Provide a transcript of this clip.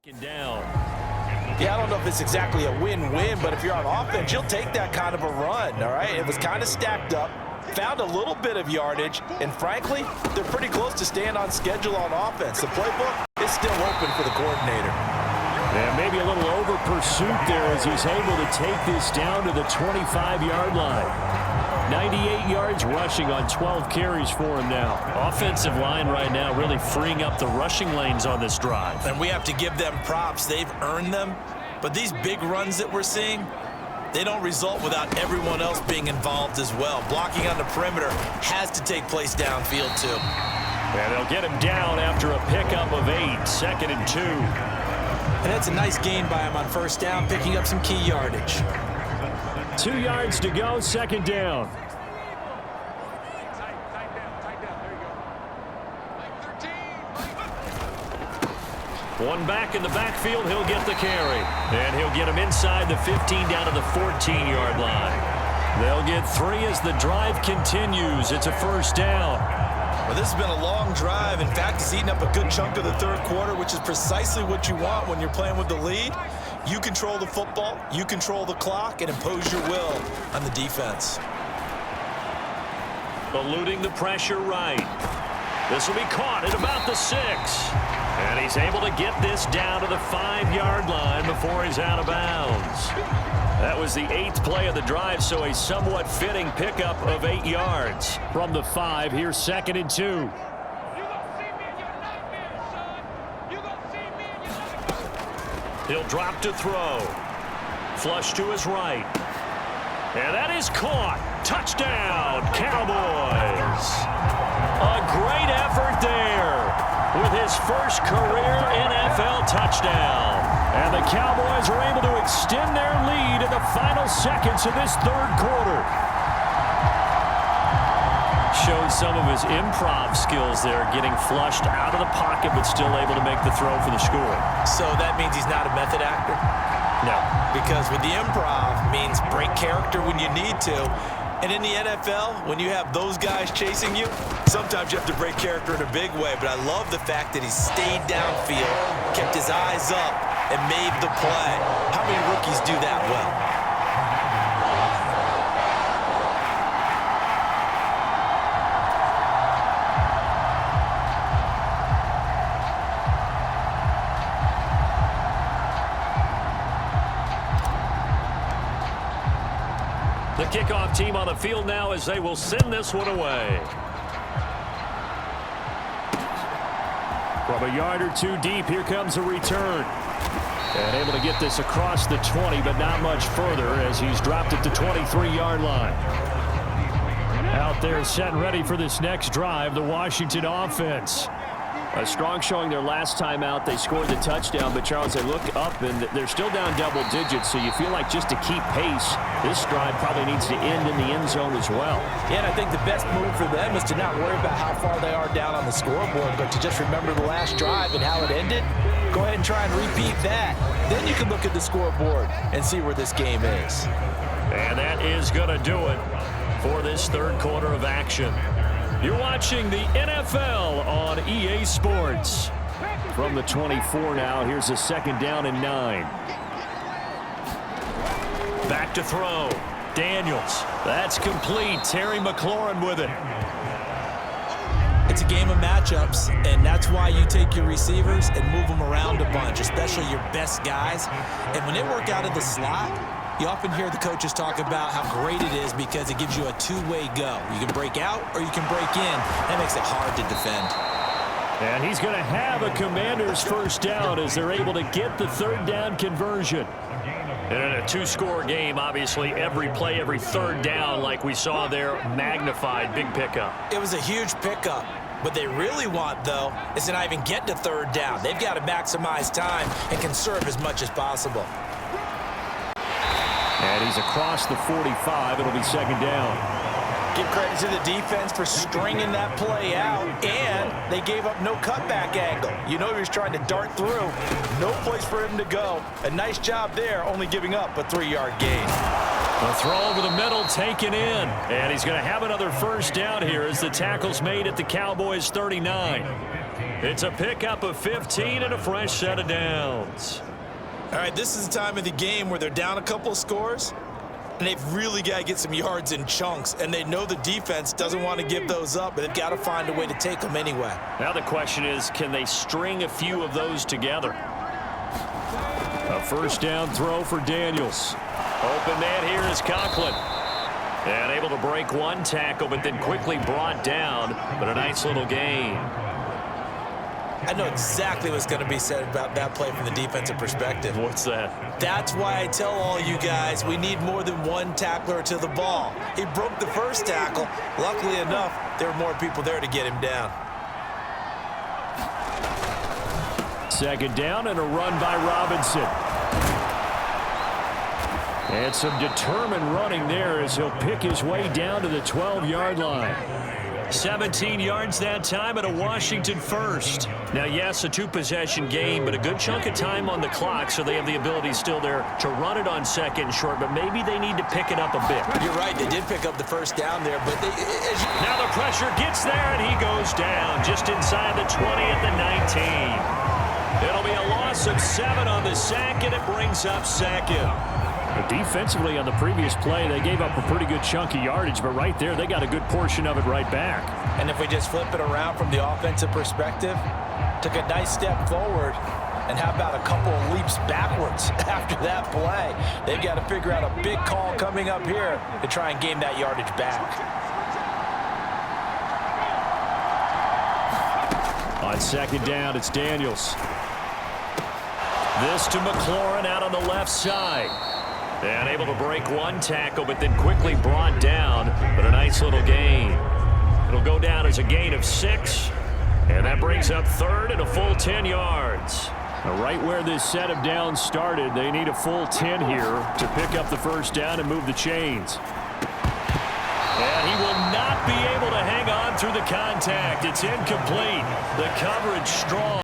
Down. Yeah, I don't know if it's exactly a win-win, but if you're on offense, you'll take that kind of a run, all right? It was kind of stacked up, found a little bit of yardage, and frankly, they're pretty close to staying on schedule on offense. The playbook is still open for the coordinator. And maybe a little over pursuit there as he's able to take this down to the 25-yard line. 98 yards rushing on 12 carries for him now. Offensive line right now really freeing up the rushing lanes on this drive. And we have to give them props. They've earned them. But these big runs that we're seeing, they don't result without everyone else being involved as well. Blocking on the perimeter has to take place downfield too. And they'll get him down after a pickup of 8, 2nd and 2. And that's a nice gain by him on first down, picking up some key yardage. 2 yards to go, 2nd down. One back in the backfield, he'll get the carry. And he'll get him inside the 15 down to the 14-yard line. They'll get 3 as the drive continues. It's a first down. Well, this has been a long drive. In fact, it's eaten up a good chunk of the third quarter, which is precisely what you want when you're playing with the lead. You control the football, you control the clock, and impose your will on the defense. Eluding the pressure right. This will be caught at about the 6. And he's able to get this down to the 5-yard line before he's out of bounds. That was the 8th play of the drive, so a somewhat fitting pickup of 8 yards. From the 5, here's 2nd and 2. He'll drop to throw. Flush to his right. And that is caught. Touchdown, Cowboys. A great effort there with his first career NFL touchdown. And the Cowboys are able to extend their lead in the final seconds of this third quarter. Showed some of his improv skills there, getting flushed out of the pocket but still able to make the throw for the score. So that means he's not a method actor? No. Because with the improv means break character when you need to. And in the NFL, when you have those guys chasing you, sometimes you have to break character in a big way. But I love the fact that he stayed downfield, kept his eyes up, and made the play. How many rookies do that well? The kickoff team on the field now as they will send this one away. From a yard or 2 deep, here comes a return. And able to get this across the 20, but not much further as he's dropped at the 23-yard line. Out there set and ready for this next drive, the Washington offense. A strong showing their last time out. They scored the touchdown, but Charles, they look up and they're still down double digits, so you feel like just to keep pace, this drive probably needs to end in the end zone as well. Yeah, and I think the best move for them is to not worry about how far they are down on the scoreboard, but to just remember the last drive and how it ended. Go ahead and try and repeat that. Then you can look at the scoreboard and see where this game is. And that is going to do it for this third quarter of action. You're watching the NFL on EA Sports. From the 24 now, here's a 2nd down and 9. Back to throw. Daniels. That's complete. Terry McLaurin with it. It's a game of matchups, and that's why you take your receivers and move them around a bunch, especially your best guys. And when they work out of the slot, you often hear the coaches talk about how great it is because it gives you a two-way go. You can break out or you can break in. That makes it hard to defend. And he's going to have a Commanders first down as they're able to get the 3rd down conversion. And in a 2-score game, obviously, every play, every 3rd down, like we saw there, magnified, big pickup. It was a huge pickup. What they really want, though, is to not even get to 3rd down. They've got to maximize time and conserve as much as possible. And he's across the 45. It'll be 2nd down. Give credit to the defense for stringing that play out, and they gave up no cutback angle. You know he was trying to dart through. No place for him to go. A nice job there, only giving up a 3-yard gain. A throw over the middle taken in. And he's going to have another first down here as the tackle's made at the Cowboys 39. It's a pickup of 15 and a fresh set of downs. All right, this is the time of the game where they're down a couple of scores, and they've really got to get some yards in chunks, and they know the defense doesn't want to give those up, but they've got to find a way to take them anyway. Now the question is, can they string a few of those together? A first down throw for Daniels. Open man here is Conklin. And able to break one tackle, but then quickly brought down, but a nice little gain. I know exactly what's going to be said about that play from the defensive perspective. What's that? That's why I tell all you guys we need more than one tackler to the ball. He broke the first tackle. Luckily enough, there were more people there to get him down. Second down and a run by Robinson. And some determined running there as he'll pick his way down to the 12-yard line. 17 yards that time and a Washington first. Now, yes, a two-possession game, but a good chunk of time on the clock, so they have the ability still there to run it on second and short, but maybe they need to pick it up a bit. You're right, they did pick up the first down there, but now the pressure gets there, and he goes down just inside the 20 at the 19. It'll be a loss of 7 on the sack, and it brings up second. But defensively on the previous play, they gave up a pretty good chunk of yardage, but right there, they got a good portion of it right back. And if we just flip it around from the offensive perspective, took a nice step forward, and how about a couple of leaps backwards after that play? They've got to figure out a big call coming up here to try and gain that yardage back. On second down, it's Daniels. This to McLaurin out on the left side. And able to break one tackle, but then quickly brought down, but a nice little gain. It'll go down as a gain of 6, and that brings up third and a full 10 yards. Now, right where this set of downs started, they need a full 10 here to pick up the first down and move the chains. And he will not be able to hang on through the contact. It's incomplete. The coverage strong.